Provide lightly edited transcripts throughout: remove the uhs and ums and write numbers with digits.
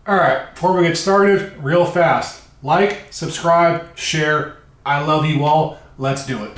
All right, before we get started, real fast, like, subscribe, share. I love you all. Let's do it.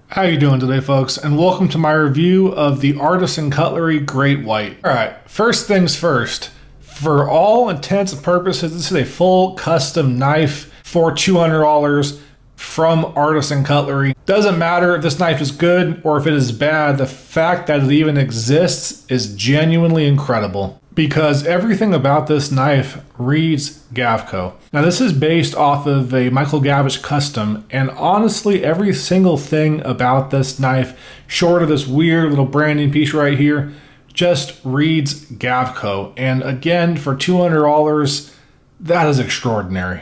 How you doing today, folks? And welcome to my review of the Artisan Cutlery Great White. All right, first things first. For all intents and purposes, this is a full custom knife for $200 from Artisan Cutlery. Doesn't matter if this knife is good or if it is bad, the fact that it even exists is genuinely incredible because everything about this knife reads Gavko. Now this is based off of a Michael Gavko custom, and honestly every single thing about this knife, short of this weird little branding piece right here, just reads Gavko. And again, for $200, that is extraordinary.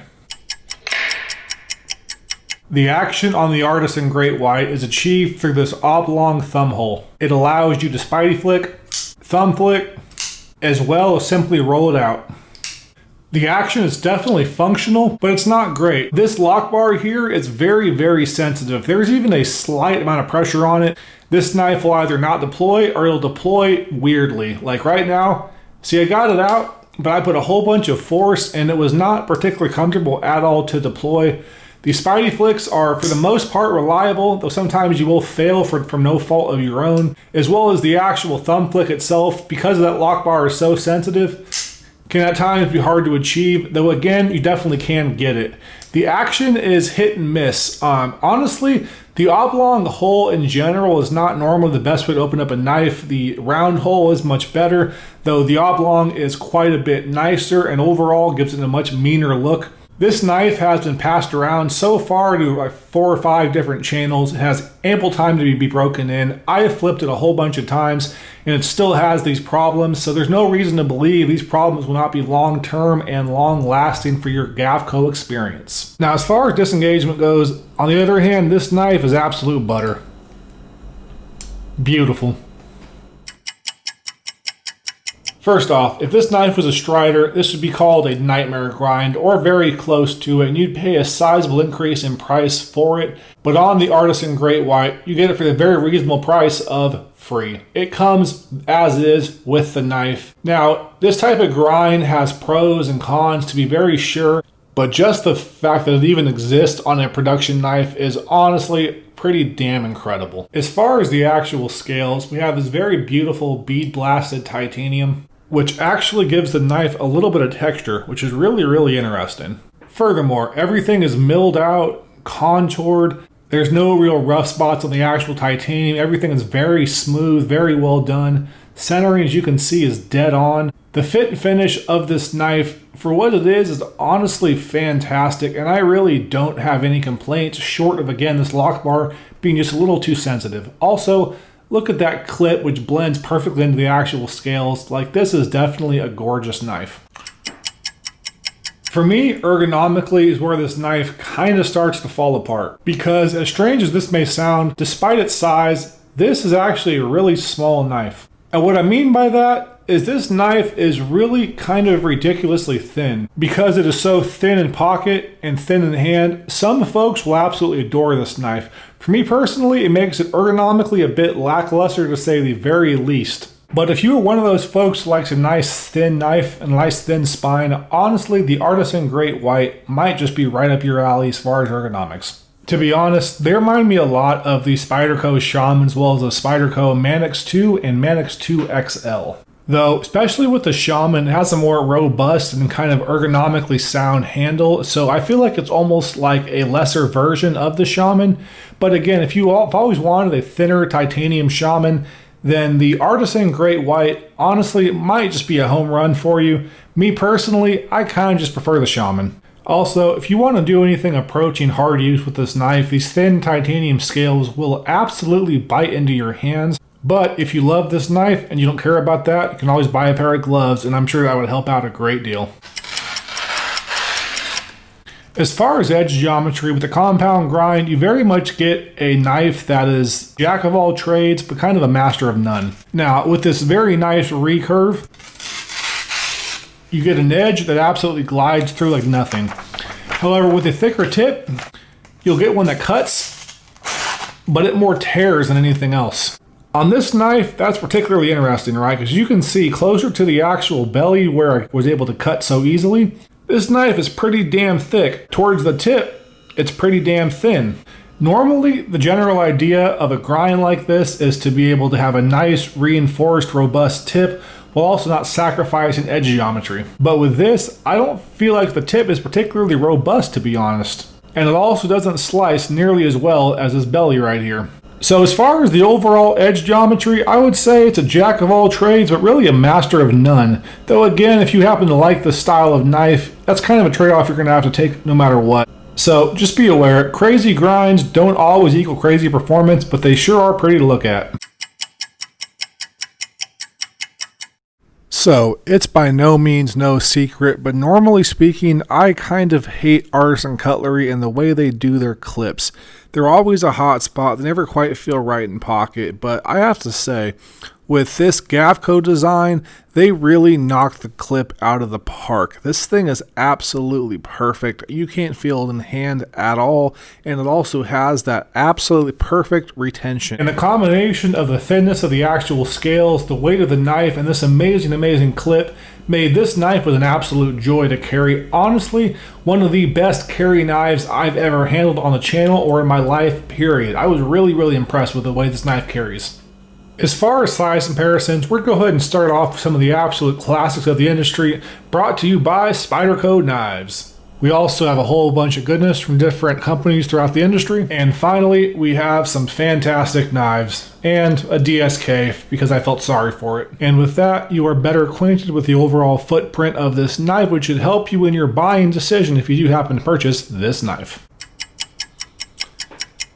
The action on the Artisan Great White is achieved through this oblong thumb hole. It allows you to spidey flick, thumb flick, as well as simply roll it out. The action is definitely functional, but it's not great. This lock bar here is very, very sensitive. There's even a slight amount of pressure on it. This knife will either not deploy or it'll deploy weirdly. Like right now, see, I got it out, but I put a whole bunch of force and it was not particularly comfortable at all to deploy. The spidey flicks are, for the most part, reliable, though sometimes you will fail from no fault of your own, as well as the actual thumb flick itself, because that lock bar is so sensitive, can at times be hard to achieve, though again, you definitely can get it. The action is hit and miss. Honestly, the oblong hole in general is not normally the best way to open up a knife. The round hole is much better, though the oblong is quite a bit nicer and overall gives it a much meaner look. This knife has been passed around so far to like 4 or 5 different channels. It has ample time to be broken in. I have flipped it a whole bunch of times and it still has these problems, so there's no reason to believe these problems will not be long-term and long-lasting for your Gavko experience. Now, as far as disengagement goes, on the other hand, this knife is absolute butter. Beautiful. First off, if this knife was a strider, this would be called a nightmare grind or very close to it, and you'd pay a sizable increase in price for it. But on the Artisan Great White, you get it for the very reasonable price of free. It comes as is with the knife. Now, this type of grind has pros and cons to be very sure, but just the fact that it even exists on a production knife is honestly pretty damn incredible. As far as the actual scales, we have this very beautiful bead blasted titanium, which actually gives the knife a little bit of texture, which is really, really interesting. Furthermore, everything is milled out, contoured. There's no real rough spots on the actual titanium. Everything is very smooth, very well done. Centering, as you can see, is dead on. The fit and finish of this knife, for what it is honestly fantastic, and I really don't have any complaints short of, again, this lock bar being just a little too sensitive. Also, look at that clip, which blends perfectly into the actual scales. Like, this is definitely a gorgeous knife. For me, ergonomically is where this knife kind of starts to fall apart, because as strange as this may sound, despite its size, this is actually a really small knife. And what I mean by that is this knife is really kind of ridiculously thin. Because it is so thin in pocket and thin in hand, some folks will absolutely adore this knife. For me personally, it makes it ergonomically a bit lackluster, to say the very least. But if you are one of those folks who likes a nice thin knife and a nice thin spine, honestly, the Artisan Great White might just be right up your alley as far as ergonomics. To be honest, they remind me a lot of the Spyderco Shaman, as well as the Spyderco Manix 2 and Manix 2 XL. Though, especially with the Shaman, it has a more robust and kind of ergonomically sound handle, so I feel like it's almost like a lesser version of the Shaman. But again, if you've always wanted a thinner titanium Shaman, then the Artisan Great White, honestly, it might just be a home run for you. Me personally, I kind of just prefer the Shaman. Also, if you want to do anything approaching hard use with this knife, these thin titanium scales will absolutely bite into your hands. But if you love this knife and you don't care about that, you can always buy a pair of gloves, and I'm sure that would help out a great deal. As far as edge geometry, with the compound grind, you very much get a knife that is jack of all trades, but kind of a master of none. Now, with this very nice recurve, you get an edge that absolutely glides through like nothing. However, with a thicker tip, you'll get one that cuts, but it more tears than anything else. On this knife, that's particularly interesting, right? Because you can see closer to the actual belly where I was able to cut so easily, this knife is pretty damn thick. Towards the tip, it's pretty damn thin. Normally, the general idea of a grind like this is to be able to have a nice, reinforced, robust tip while also not sacrificing edge geometry. But with this, I don't feel like the tip is particularly robust, to be honest. And it also doesn't slice nearly as well as this belly right here. So as far as the overall edge geometry, I would say it's a jack of all trades, but really a master of none. Though again, if you happen to like the style of knife, that's kind of a trade-off you're going to have to take no matter what. So just be aware, crazy grinds don't always equal crazy performance, but they sure are pretty to look at. So, it's by no means no secret, but normally speaking, I kind of hate Artisan Cutlery and the way they do their clips. They're always a hot spot, they never quite feel right in pocket, but I have to say, with this Gavko design, they really knocked the clip out of the park. This thing is absolutely perfect. You can't feel it in hand at all, and it also has that absolutely perfect retention. And the combination of the thinness of the actual scales, the weight of the knife, and this amazing clip made this knife was an absolute joy to carry. Honestly, one of the best carry knives I've ever handled on the channel or in my life, period. I was really impressed with the way this knife carries. As far as size comparisons, we're going to go ahead and start off with some of the absolute classics of the industry, brought to you by Spyderco Knives. We also have a whole bunch of goodness from different companies throughout the industry. And finally, we have some fantastic knives and a DSK because I felt sorry for it. And with that, you are better acquainted with the overall footprint of this knife, which should help you in your buying decision if you do happen to purchase this knife.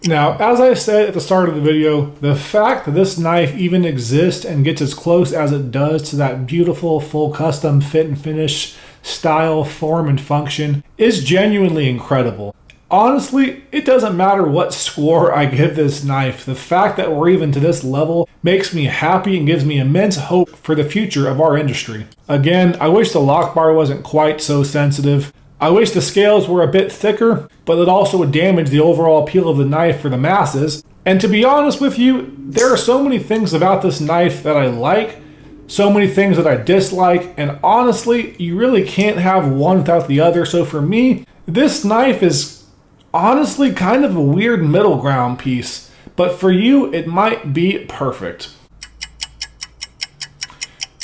Now, as I said at the start of the video, the fact that this knife even exists and gets as close as it does to that beautiful full custom fit and finish style, form, and function is genuinely incredible. Honestly, it doesn't matter what score I give this knife. The fact that we're even to this level makes me happy and gives me immense hope for the future of our industry. Again, I wish the lock bar wasn't quite so sensitive. I wish the scales were a bit thicker, but it also would damage the overall appeal of the knife for the masses. And to be honest with you, there are so many things about this knife that I like, so many things that I dislike, and honestly, you really can't have one without the other. So for me, this knife is honestly kind of a weird middle ground piece, but for you, it might be perfect.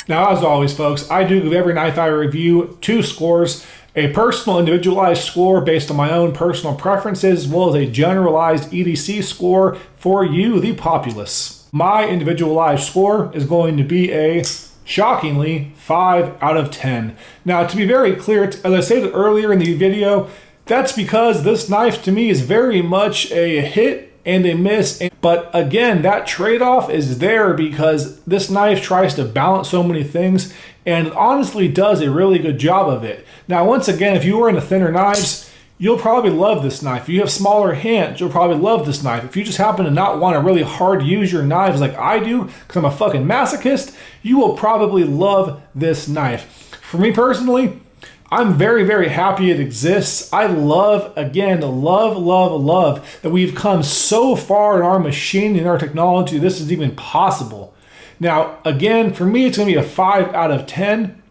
Now, as always, folks, I do give every knife I review 2 scores. A personal individualized score based on my own personal preferences, as well as a generalized EDC score for you, the populace. My individualized score is going to be a, shockingly, 5 out of 10. Now, to be very clear, as I stated earlier in the video, that's because this knife to me is very much a hit and a miss. But again, that trade-off is there because this knife tries to balance so many things and it honestly does a really good job of it. Now, once again, if you are into thinner knives, you'll probably love this knife. If you have smaller hands, you'll probably love this knife. If you just happen to not want to really hard use your knives like I do, because I'm a fucking masochist, you will probably love this knife. For me personally, I'm very happy it exists. I love, again, love that we've come so far in our machine and our technology, this is even possible. Now, again, for me, it's going to be a 5 out of 10.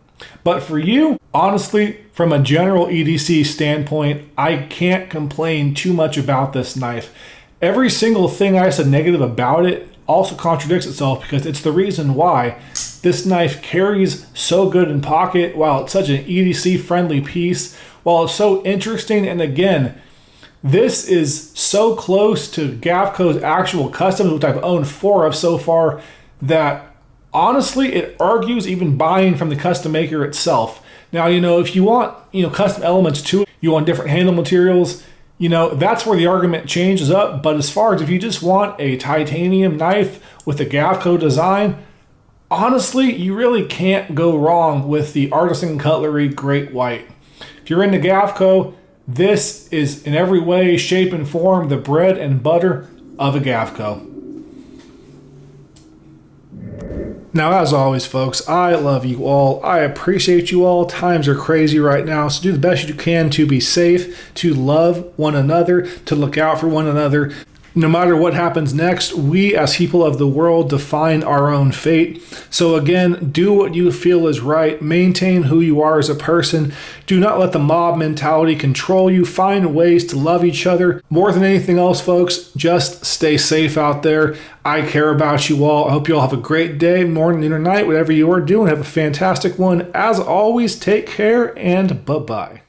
But for you, honestly, from a general EDC standpoint, I can't complain too much about this knife. Every single thing I said negative about it also contradicts itself because it's the reason why this knife carries so good in pocket while it's such an EDC friendly piece, while it's so interesting. And again, this is so close to Gavko's actual customs, which I've owned 4 of so far, that honestly, it argues even buying from the custom maker itself. Now, if you want, custom elements to it, you want different handle materials, that's where the argument changes up. But as far as if you just want a titanium knife with a Gavko design, honestly, you really can't go wrong with the Artisan Cutlery Great White. If you're into Gavko, this is in every way, shape, and form the bread and butter of a Gavko. Now, as always, folks, I love you all. I appreciate you all. Times are crazy right now, so do the best you can to be safe, to love one another, to look out for one another. No matter what happens next, we as people of the world define our own fate. So again, do what you feel is right. Maintain who you are as a person. Do not let the mob mentality control you. Find ways to love each other. More than anything else, folks, just stay safe out there. I care about you all. I hope you all have a great day, morning, or night, whatever you are doing. Have a fantastic one. As always, take care and bye-bye.